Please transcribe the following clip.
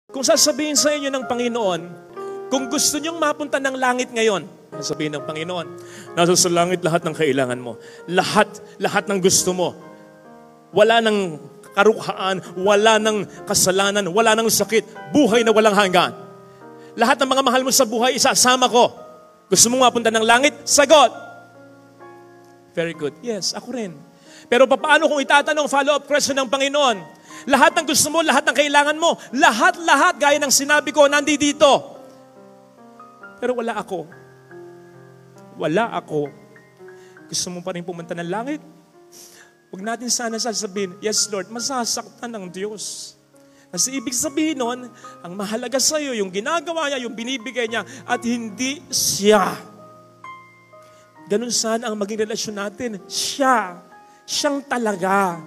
Kung sasabihin sa inyo ng Panginoon, kung gusto niyong mapunta ng langit ngayon, sasabihin ng Panginoon, nasa sa langit lahat ng kailangan mo. Lahat ng gusto mo. Wala ng karukhaan, wala ng kasalanan, wala ng sakit, buhay na walang hanggan. Lahat ng mga mahal mo sa buhay, isasama ko. Gusto mong mapunta ng langit? Sagot! Very good. Yes, ako rin. Pero paano kung itatanong follow-up question ng Panginoon? Lahat ng gusto mo, lahat ng kailangan mo, lahat, gaya ng sinabi ko, nandito. Pero wala ako. Wala ako. Gusto mo pa rin pumunta ng langit? Huwag natin sana sasabihin, yes Lord, masasaktan ng Diyos. Kasi ibig sabihin nun, ang mahalaga sa iyo, yung ginagawa niya, yung binibigay niya, at hindi siya. Ganun sana ang maging relasyon natin. Siya. Siyang talaga.